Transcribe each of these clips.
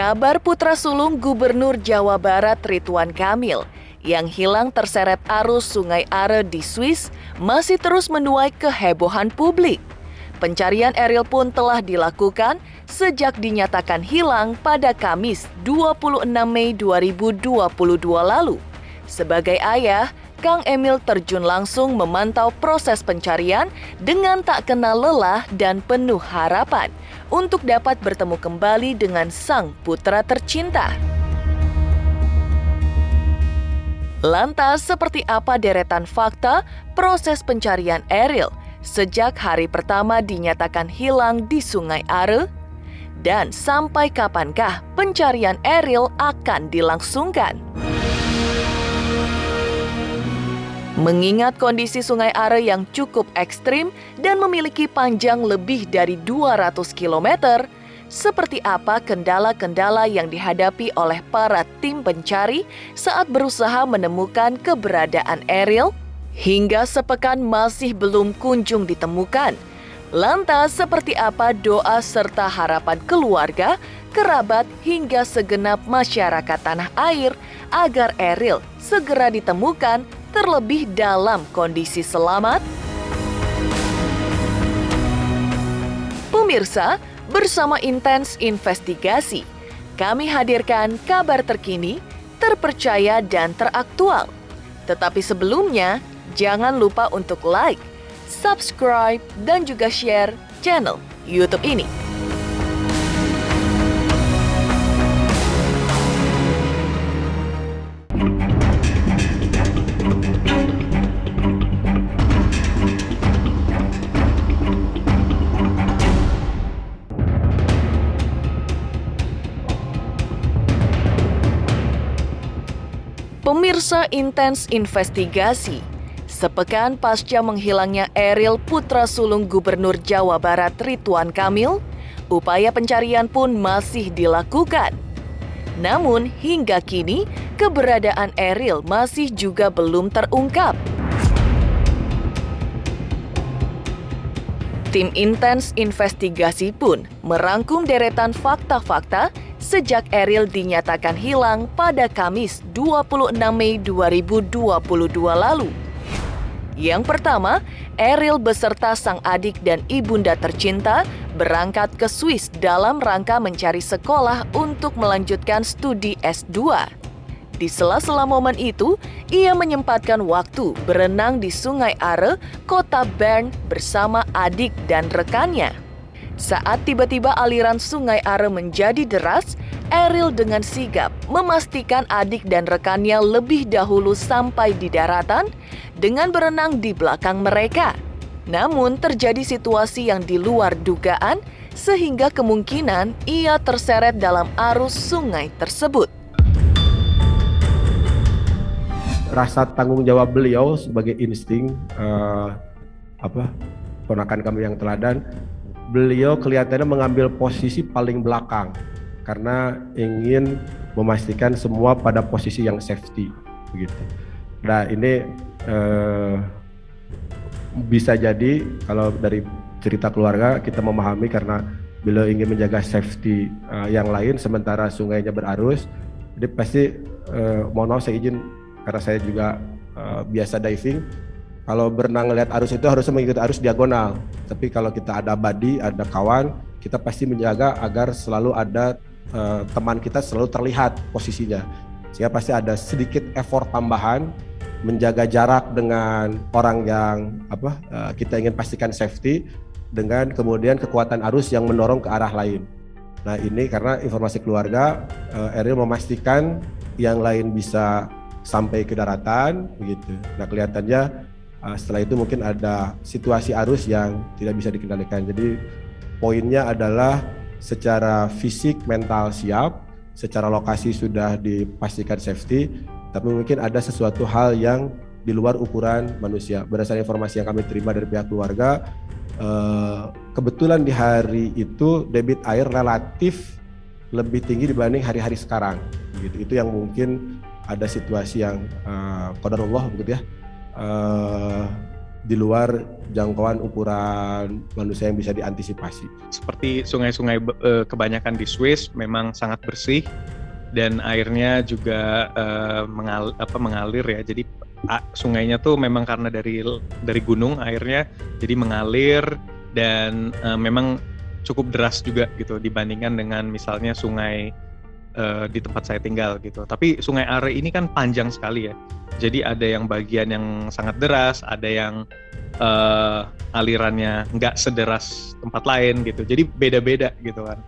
Kabar putra sulung Gubernur Jawa Barat Ridwan Kamil yang hilang terseret arus Sungai Are di Swiss masih terus menuai kehebohan publik. Pencarian Eril pun telah dilakukan sejak dinyatakan hilang pada Kamis 26 Mei 2022 lalu. Sebagai ayah, Kang Emil terjun langsung memantau proses pencarian dengan tak kenal lelah dan penuh harapan untuk dapat bertemu kembali dengan sang putra tercinta. Lantas, seperti apa deretan fakta proses pencarian Eril sejak hari pertama dinyatakan hilang di Sungai Are? Dan sampai kapankah pencarian Eril akan dilangsungkan? Mengingat kondisi Sungai Are yang cukup ekstrim dan memiliki panjang lebih dari 200 km, seperti apa kendala-kendala yang dihadapi oleh para tim pencari saat berusaha menemukan keberadaan Eril? Hingga sepekan masih belum kunjung ditemukan. Lantas, seperti apa doa serta harapan keluarga, kerabat, hingga segenap masyarakat tanah air agar Eril segera ditemukan terlebih dalam kondisi selamat? Pemirsa, bersama Intens Investigasi, kami hadirkan kabar terkini, terpercaya dan teraktual. Tetapi sebelumnya, jangan lupa untuk like, subscribe, dan juga share channel YouTube ini. Pemirsa Intens Investigasi, sepekan pasca menghilangnya Eril putra sulung Gubernur Jawa Barat Ridwan Kamil, upaya pencarian pun masih dilakukan. Namun hingga kini, keberadaan Eril masih juga belum terungkap. Tim Intens Investigasi pun merangkum deretan fakta-fakta sejak Eril dinyatakan hilang pada Kamis 26 Mei 2022 lalu. Yang pertama, Eril beserta sang adik dan ibunda tercinta berangkat ke Swiss dalam rangka mencari sekolah untuk melanjutkan studi S2. Di sela-sela momen itu, ia menyempatkan waktu berenang di Sungai Are, kota Bern bersama adik dan rekannya. Saat tiba-tiba aliran Sungai Are menjadi deras, Eril dengan sigap memastikan adik dan rekannya lebih dahulu sampai di daratan dengan berenang di belakang mereka. Namun terjadi situasi yang di luar dugaan sehingga kemungkinan ia terseret dalam arus sungai tersebut. Rasa tanggung jawab beliau sebagai insting ponakan kami yang teladan, beliau kelihatannya mengambil posisi paling belakang karena ingin memastikan semua pada posisi yang safety begitu. Nah ini bisa jadi kalau dari cerita keluarga kita memahami karena beliau ingin menjaga safety yang lain sementara sungainya berarus. Jadi pasti mohon maaf saya izin karena saya juga biasa diving. Kalau berenang lihat arus itu harusnya mengikuti arus diagonal. Tapi kalau kita ada buddy, ada kawan, kita pasti menjaga agar selalu ada teman kita selalu terlihat posisinya. Sehingga pasti ada sedikit effort tambahan menjaga jarak dengan orang yang kita ingin pastikan safety dengan kemudian kekuatan arus yang mendorong ke arah lain. Nah ini karena informasi keluarga, Eril memastikan yang lain bisa sampai ke daratan begitu. Nah kelihatannya setelah itu mungkin ada situasi arus yang tidak bisa dikendalikan. Jadi poinnya adalah secara fisik mental siap, secara lokasi sudah dipastikan safety, tapi mungkin ada sesuatu hal yang di luar ukuran manusia. Berdasarkan informasi yang kami terima dari pihak keluarga, kebetulan di hari itu debit air relatif lebih tinggi dibanding hari-hari sekarang. Begitu. Itu yang mungkin ada situasi yang qadarullah begitu ya, di luar jangkauan ukuran manusia yang bisa diantisipasi. Seperti sungai-sungai kebanyakan di Swiss memang sangat bersih dan airnya juga mengalir ya. Jadi sungainya tuh memang karena dari gunung airnya jadi mengalir dan memang cukup deras juga gitu dibandingkan dengan misalnya sungai di tempat saya tinggal gitu. Tapi Sungai Are ini kan panjang sekali ya. Jadi ada yang bagian yang sangat deras, ada yang alirannya nggak sederas tempat lain gitu. Jadi beda-beda gitu kan.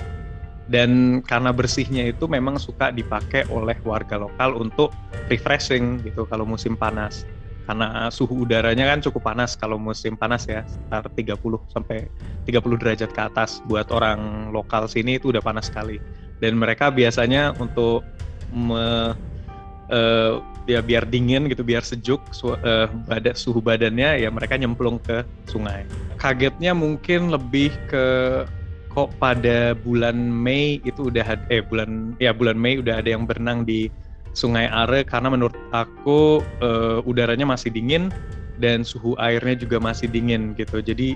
Dan karena bersihnya itu memang suka dipakai oleh warga lokal untuk refreshing gitu kalau musim panas. Karena suhu udaranya kan cukup panas kalau musim panas ya, sekitar 30 sampai 30 derajat ke atas. Buat orang lokal sini itu udah panas sekali. Dan mereka biasanya untuk ya biar dingin gitu, biar sejuk suhu badannya, ya mereka nyemplung ke sungai. Kagetnya mungkin lebih ke kok pada bulan Mei itu udah bulan Mei udah ada yang berenang di Sungai Are, karena menurut aku udaranya masih dingin dan suhu airnya juga masih dingin gitu. Jadi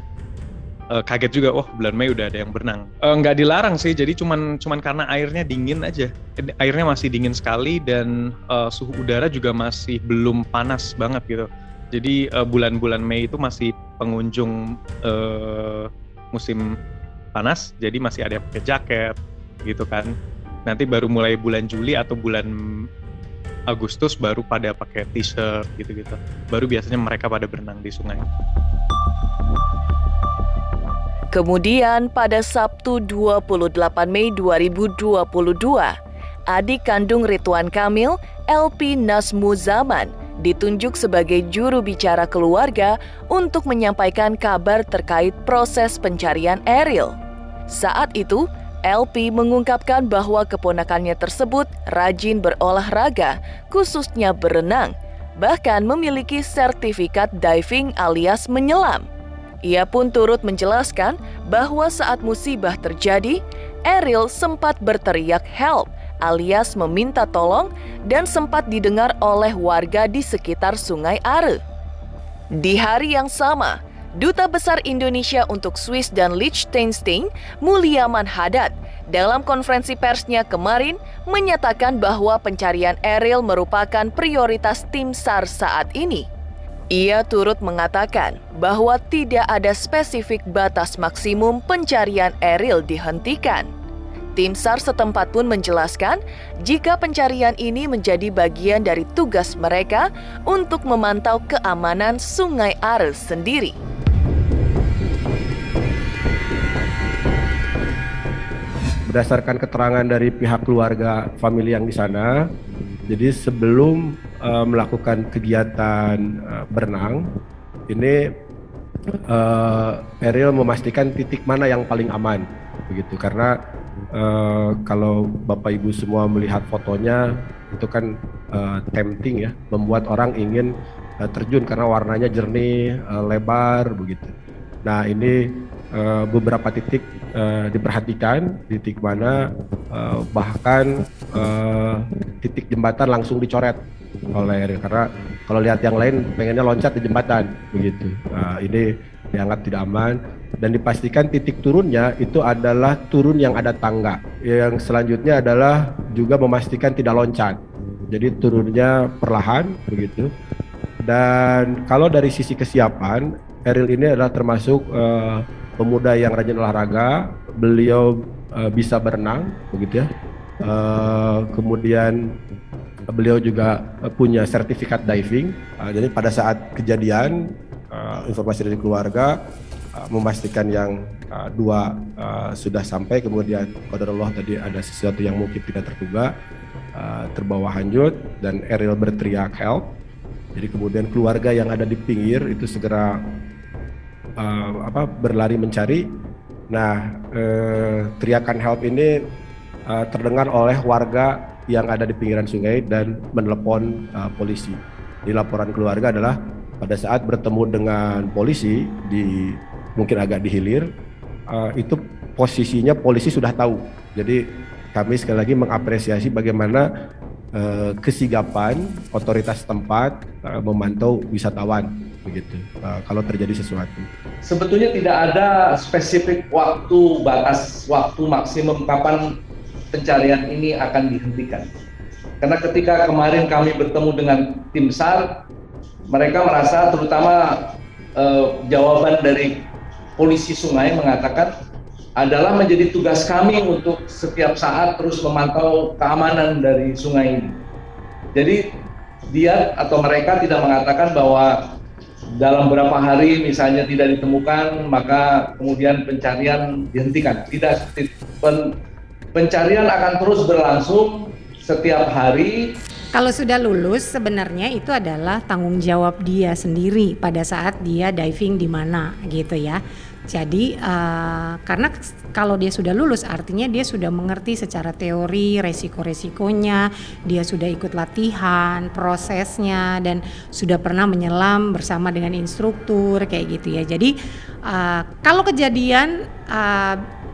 kaget juga, bulan Mei udah ada yang berenang. Nggak dilarang sih, jadi cuman karena airnya dingin aja. Airnya masih dingin sekali dan suhu udara juga masih belum panas banget gitu. Jadi bulan-bulan Mei itu masih pengunjung musim panas, jadi masih ada yang pakai jaket gitu kan. Nanti baru mulai bulan Juli atau bulan Agustus baru pada pakai t-shirt gitu-gitu. Baru biasanya mereka pada berenang di sungai. Kemudian pada Sabtu 28 Mei 2022, adik kandung Ridwan Kamil, LP Nazmu Zaman, ditunjuk sebagai juru bicara keluarga untuk menyampaikan kabar terkait proses pencarian Eril. Saat itu, LP mengungkapkan bahwa keponakannya tersebut rajin berolahraga, khususnya berenang, bahkan memiliki sertifikat diving alias menyelam. Ia pun turut menjelaskan bahwa saat musibah terjadi, Eril sempat berteriak help alias meminta tolong dan sempat didengar oleh warga di sekitar Sungai Are. Di hari yang sama, Duta Besar Indonesia untuk Swiss dan Liechtenstein, Mulyaman Haddad, dalam konferensi persnya kemarin menyatakan bahwa pencarian Eril merupakan prioritas tim SAR saat ini. Ia turut mengatakan bahwa tidak ada spesifik batas maksimum pencarian Eril dihentikan. Tim SAR setempat pun menjelaskan jika pencarian ini menjadi bagian dari tugas mereka untuk memantau keamanan Sungai Are sendiri. Berdasarkan keterangan dari pihak keluarga famili yang di sana, jadi sebelum melakukan kegiatan berenang, ini Eril memastikan titik mana yang paling aman, begitu. Karena kalau Bapak Ibu semua melihat fotonya, itu kan tempting ya, membuat orang ingin terjun karena warnanya jernih, lebar, begitu. Nah ini beberapa titik diperhatikan, titik mana bahkan titik jembatan langsung dicoret oleh Eril, karena kalau lihat yang lain pengennya loncat di jembatan begitu. Ini dianggap tidak aman dan dipastikan titik turunnya itu adalah turun yang ada tangga. Yang selanjutnya adalah juga memastikan tidak loncat, jadi turunnya perlahan begitu. Dan kalau dari sisi kesiapan, Eril ini adalah termasuk pemuda yang rajin olahraga. Beliau bisa berenang begitu ya. Kemudian beliau juga punya sertifikat diving. Jadi pada saat kejadian, informasi dari keluarga memastikan yang dua sudah sampai, kemudian qadarullah tadi ada sesuatu yang mungkin tidak terduga, terbawa hanyut dan Eril berteriak help. Jadi kemudian keluarga yang ada di pinggir itu segera berlari mencari. Nah, teriakan help ini terdengar oleh warga yang ada di pinggiran sungai dan menelepon polisi. Di laporan keluarga adalah pada saat bertemu dengan polisi di mungkin agak di hilir, itu posisinya polisi sudah tahu. Jadi kami sekali lagi mengapresiasi bagaimana kesigapan otoritas tempat memantau wisatawan begitu. Kalau terjadi sesuatu. Sebetulnya tidak ada spesifik batas waktu maksimum kapan pencarian ini akan dihentikan. Karena ketika kemarin kami bertemu dengan tim SAR, mereka merasa terutama jawaban dari polisi sungai mengatakan adalah menjadi tugas kami untuk setiap saat terus memantau keamanan dari sungai ini. Jadi dia atau mereka tidak mengatakan bahwa dalam beberapa hari misalnya tidak ditemukan maka kemudian pencarian dihentikan. Tidak, pencarian akan terus berlangsung setiap hari. Kalau sudah lulus sebenarnya itu adalah tanggung jawab dia sendiri pada saat dia diving di mana gitu ya. Jadi karena kalau dia sudah lulus artinya dia sudah mengerti secara teori resiko-resikonya, dia sudah ikut latihan, prosesnya dan sudah pernah menyelam bersama dengan instruktur kayak gitu ya. Jadi kalau kejadian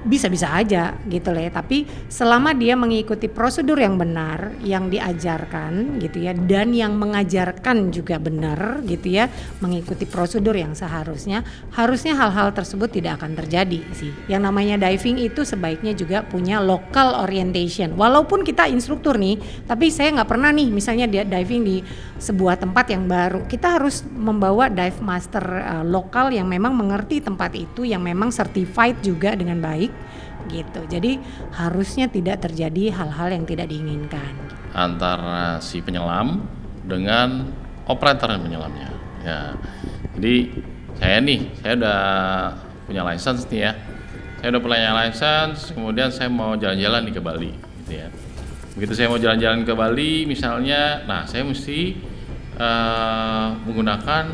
bisa-bisa aja gitu lah ya, tapi selama dia mengikuti prosedur yang benar yang diajarkan gitu ya, dan yang mengajarkan juga benar gitu ya, mengikuti prosedur yang harusnya hal-hal tersebut tidak akan terjadi sih. Yang namanya diving itu sebaiknya juga punya local orientation. Walaupun kita instruktur nih, tapi saya nggak pernah nih misalnya dia diving di sebuah tempat yang baru, kita harus membawa dive master lokal yang memang mengerti tempat itu, yang memang certified juga dengan baik gitu. Jadi harusnya tidak terjadi hal-hal yang tidak diinginkan antara si penyelam dengan operator penyelamnya ya. Jadi saya udah punya license nih ya, saya udah punya license, kemudian saya mau jalan-jalan nih ke Bali gitu ya. Begitu saya mau jalan-jalan ke Bali misalnya, nah saya mesti menggunakan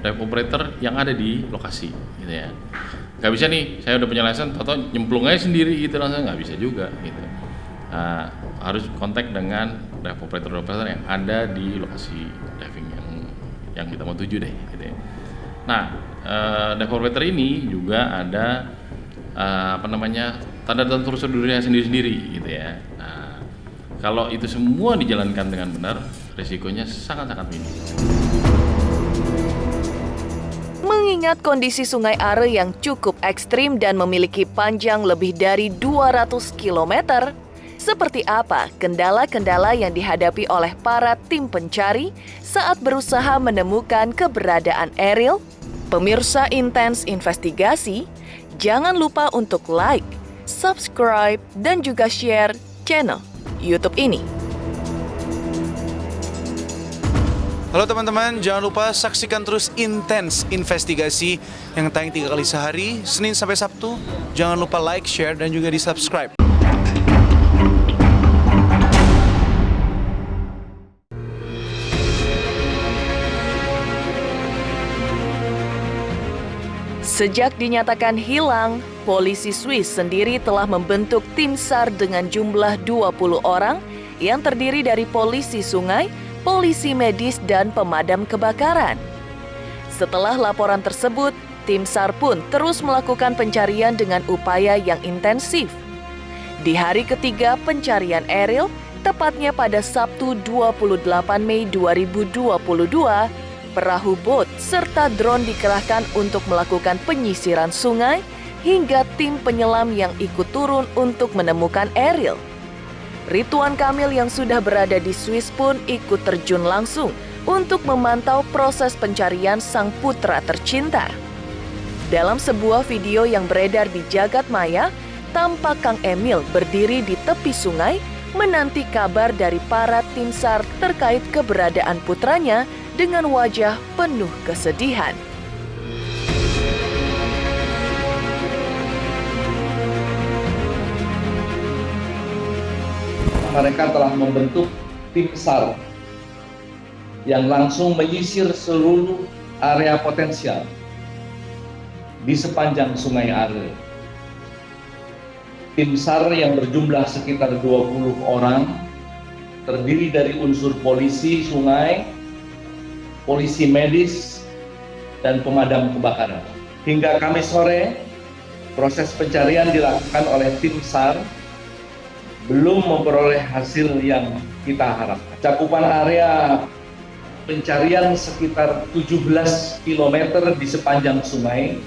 dive operator yang ada di lokasi gitu ya. Gak bisa nih, saya udah punya license, atau nyemplung aja sendiri gitu langsung, nggak bisa juga gitu. Harus kontak dengan dive operator yang ada di lokasi diving yang kita mau tuju deh gitu ya. Nah, dive operator ini juga ada tanda dan prosedurnya sendiri-sendiri gitu ya. Nah, kalau itu semua dijalankan dengan benar, risikonya sangat-sangat minim. Mengingat kondisi Sungai Are yang cukup ekstrim dan memiliki panjang lebih dari 200 km, seperti apa kendala-kendala yang dihadapi oleh para tim pencari saat berusaha menemukan keberadaan Ariel? Pemirsa Intens Investigasi, jangan lupa untuk like, subscribe, dan juga share channel YouTube ini. Halo teman-teman, jangan lupa saksikan terus Intens Investigasi yang tayang 3 kali sehari, Senin sampai Sabtu. Jangan lupa like, share, dan juga di-subscribe. Sejak dinyatakan hilang, polisi Swiss sendiri telah membentuk tim SAR dengan jumlah 20 orang yang terdiri dari polisi sungai, polisi medis, dan pemadam kebakaran. Setelah laporan tersebut, tim SAR pun terus melakukan pencarian dengan upaya yang intensif. Di hari ketiga pencarian Ariel, tepatnya pada Sabtu 28 Mei 2022, perahu bot serta drone dikerahkan untuk melakukan penyisiran sungai hingga tim penyelam yang ikut turun untuk menemukan Ariel. Ridwan Kamil yang sudah berada di Swiss pun ikut terjun langsung untuk memantau proses pencarian sang putra tercinta. Dalam sebuah video yang beredar di jagat maya, tampak Kang Emil berdiri di tepi sungai menanti kabar dari para tim SAR terkait keberadaan putranya dengan wajah penuh kesedihan. Mereka telah membentuk tim SAR yang langsung menyisir seluruh area potensial di sepanjang Sungai Are. Tim SAR yang berjumlah sekitar 20 orang terdiri dari unsur polisi sungai, polisi medis, dan pemadam kebakaran. Hingga Kamis sore, proses pencarian dilakukan oleh tim SAR belum memperoleh hasil yang kita harapkan. Cakupan area pencarian sekitar 17 km di sepanjang sungai,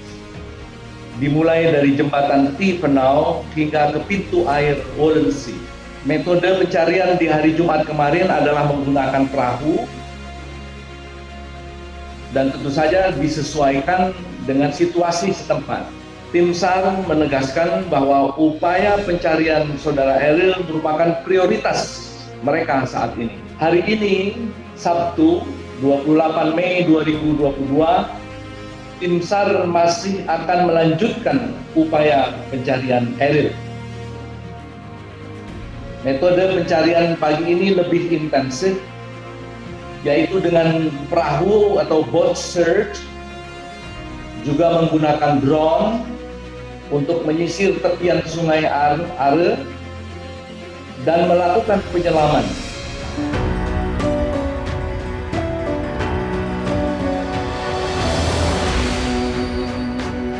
dimulai dari jembatan Tiefenau hingga ke pintu air Wollensee. Metode pencarian di hari Jumat kemarin adalah menggunakan perahu dan tentu saja disesuaikan dengan situasi setempat. Tim SAR menegaskan bahwa upaya pencarian saudara Eril merupakan prioritas mereka saat ini. Hari ini, Sabtu 28 Mei 2022, tim SAR masih akan melanjutkan upaya pencarian Eril. Metode pencarian pagi ini lebih intensif, yaitu dengan perahu atau boat search, juga menggunakan drone untuk menyisir tepian sungai Are dan melakukan penyelaman.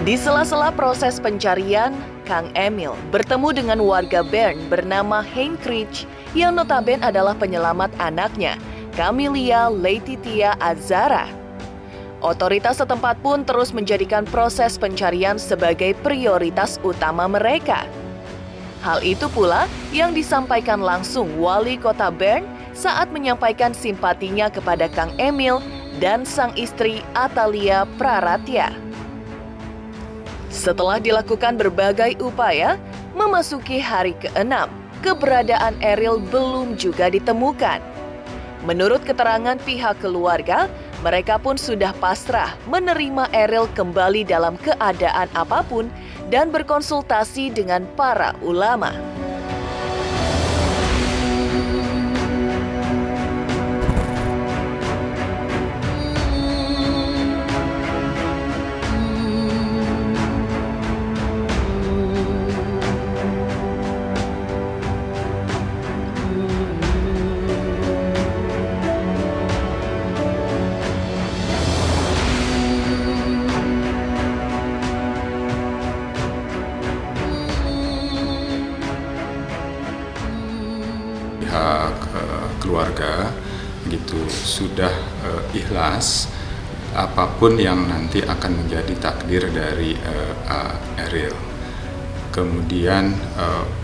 Di sela-sela proses pencarian, Kang Emil bertemu dengan warga Bern bernama Heinrich yang notabene adalah penyelamat anaknya, Camelia Laetitia Azara. Otoritas setempat pun terus menjadikan proses pencarian sebagai prioritas utama mereka. Hal itu pula yang disampaikan langsung Wali Kota Bern saat menyampaikan simpatinya kepada Kang Emil dan sang istri Atalia Praratya. Setelah dilakukan berbagai upaya, memasuki hari ke-6, keberadaan Eril belum juga ditemukan. Menurut keterangan pihak keluarga, mereka pun sudah pasrah menerima Eril kembali dalam keadaan apapun dan berkonsultasi dengan para ulama. Pihak keluarga gitu sudah ikhlas apapun yang nanti akan menjadi takdir dari Eril. Kemudian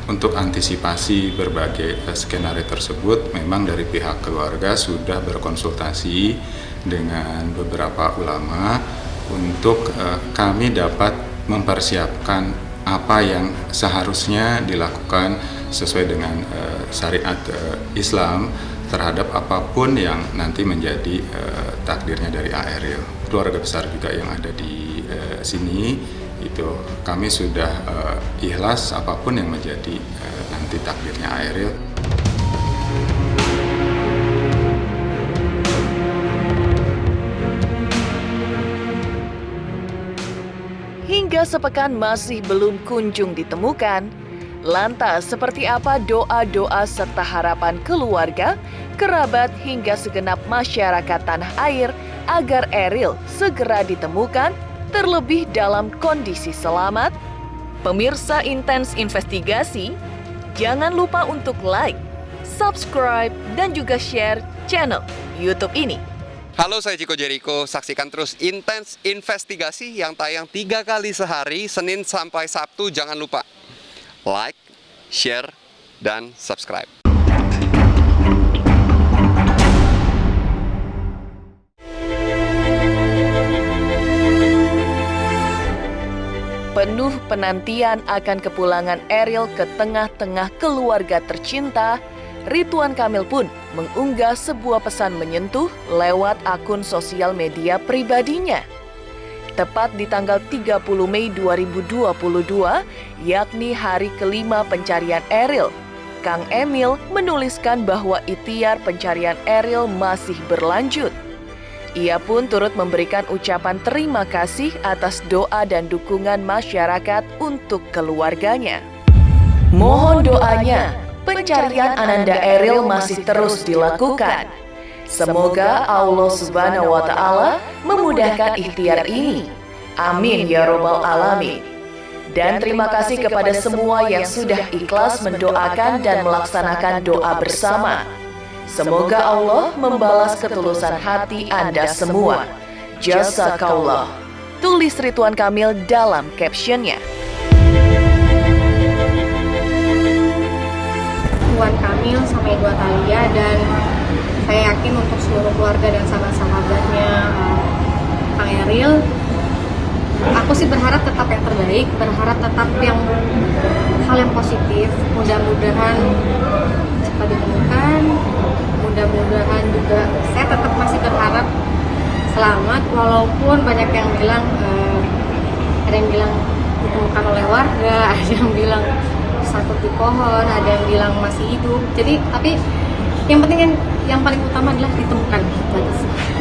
untuk antisipasi berbagai skenario tersebut, memang dari pihak keluarga sudah berkonsultasi dengan beberapa ulama untuk kami dapat mempersiapkan apa yang seharusnya dilakukan sesuai dengan syariat Islam terhadap apapun yang nanti menjadi takdirnya dari Eril. Keluarga besar juga yang ada di sini, itu kami sudah ikhlas apapun yang menjadi nanti takdirnya Eril. Hingga sepekan masih belum kunjung ditemukan. Lantas, seperti apa doa-doa serta harapan keluarga, kerabat hingga segenap masyarakat tanah air agar Eril segera ditemukan, terlebih dalam kondisi selamat? Pemirsa Intens Investigasi, jangan lupa untuk like, subscribe, dan juga share channel YouTube ini. Halo, saya Chico Jericho. Saksikan terus Intens Investigasi yang tayang 3 kali sehari, Senin sampai Sabtu. Jangan lupa like, share, dan subscribe. Penuh penantian akan kepulangan Eril ke tengah-tengah keluarga tercinta, Ridwan Kamil pun mengunggah sebuah pesan menyentuh lewat akun sosial media pribadinya. Tepat di tanggal 30 Mei 2022, yakni hari kelima pencarian Eril, Kang Emil menuliskan bahwa ikhtiar pencarian Eril masih berlanjut. Ia pun turut memberikan ucapan terima kasih atas doa dan dukungan masyarakat untuk keluarganya. Mohon doanya, pencarian Ananda Eril masih terus dilakukan. Semoga Allah Subhanahu wa Ta'ala memudahkan ikhtiar ini. Amin ya Rabbal Alamin. Dan terima kasih kepada semua yang sudah ikhlas mendoakan dan melaksanakan doa bersama. Semoga Allah membalas ketulusan hati Anda semua. Jazakallah. Tulis Ridwan Kamil dalam captionnya. Ridwan Kamil sama Ibu Atalia, dan saya yakin untuk seluruh keluarga dan sahabat-sahabatnya Kang Eril, aku sih berharap tetap yang terbaik, berharap tetap yang hal yang positif. Mudah-mudahan cepat ditemukan, mudah-mudahan juga saya tetap masih berharap selamat, walaupun banyak yang bilang ada yang bilang ditemukan oleh warga, ada yang bilang sangkut di pohon, ada yang bilang masih hidup. Jadi tapi yang penting yang paling utama adalah ditemukan.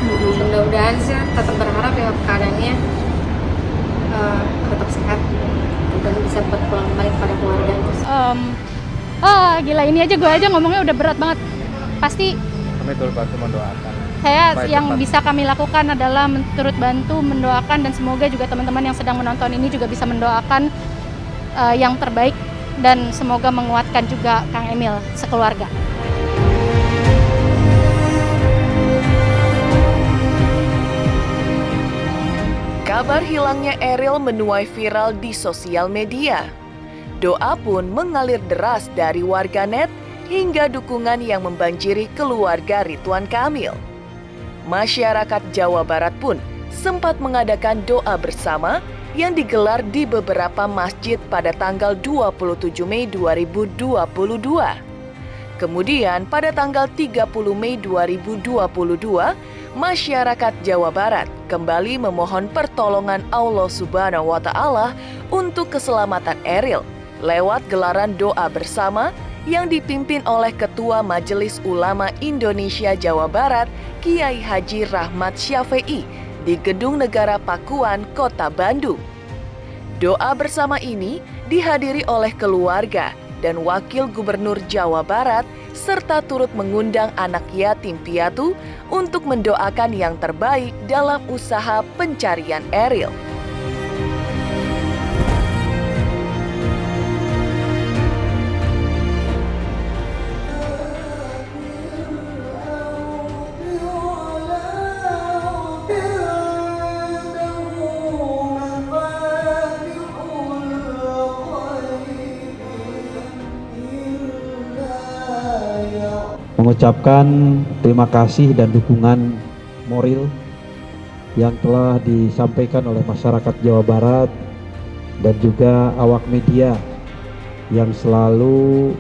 Mudah-mudahan sih tetap berharap ya keadaannya tetap sehat dan bisa berpulang kembali kepada keluarga. Gila, ini aja gue aja ngomongnya udah berat banget. Pasti kami turut bantu mendoakan. Yang bisa kami lakukan adalah turut bantu mendoakan, dan semoga juga teman-teman yang sedang menonton ini juga bisa mendoakan yang terbaik, dan semoga menguatkan juga Kang Emil sekeluarga. Kabar hilangnya Eril menuai viral di sosial media. Doa pun mengalir deras dari warganet hingga dukungan yang membanjiri keluarga Ridwan Kamil. Masyarakat Jawa Barat pun sempat mengadakan doa bersama yang digelar di beberapa masjid pada tanggal 27 Mei 2022. Kemudian pada tanggal 30 Mei 2022, masyarakat Jawa Barat kembali memohon pertolongan Allah Subhanahu wa Ta'ala untuk keselamatan Eril lewat gelaran doa bersama yang dipimpin oleh Ketua Majelis Ulama Indonesia Jawa Barat, Kiai Haji Rahmat Syafi'i di Gedung Negara Pakuan, Kota Bandung. Doa bersama ini dihadiri oleh keluarga dan Wakil Gubernur Jawa Barat serta turut mengundang anak yatim piatu untuk mendoakan yang terbaik dalam usaha pencarian Eril. Mengucapkan terima kasih dan dukungan moral yang telah disampaikan oleh masyarakat Jawa Barat dan juga awak media yang selalu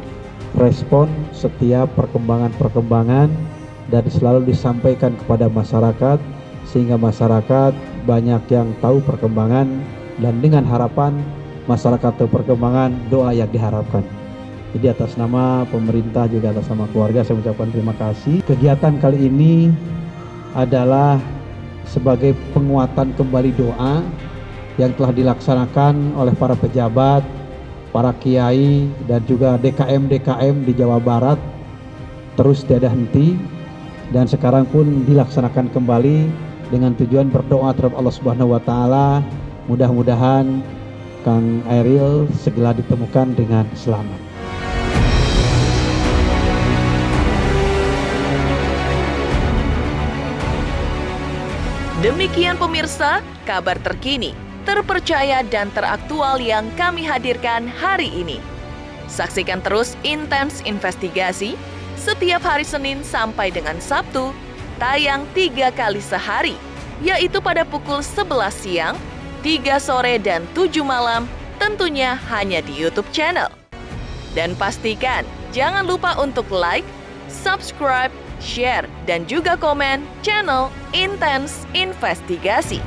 respon setiap perkembangan-perkembangan dan selalu disampaikan kepada masyarakat, sehingga masyarakat banyak yang tahu perkembangan, dan dengan harapan masyarakat tahu perkembangan, doa yang diharapkan. Jadi atas nama pemerintah juga atas nama keluarga saya mengucapkan terima kasih. Kegiatan kali ini adalah sebagai penguatan kembali doa yang telah dilaksanakan oleh para pejabat, para kiai, dan juga DKM di Jawa Barat terus tiada henti, dan sekarang pun dilaksanakan kembali dengan tujuan berdoa terhadap Allah Subhanahu wa Ta'ala. Mudah-mudahan Kang Eril segera ditemukan dengan selamat. Demikian pemirsa, kabar terkini, terpercaya dan teraktual yang kami hadirkan hari ini. Saksikan terus Intens Investigasi setiap hari Senin sampai dengan Sabtu, tayang 3 kali sehari, yaitu pada pukul 11 siang, 3 sore, dan 7 malam, tentunya hanya di YouTube channel. Dan pastikan jangan lupa untuk like, subscribe, share, dan juga komen channel Intens Investigasi.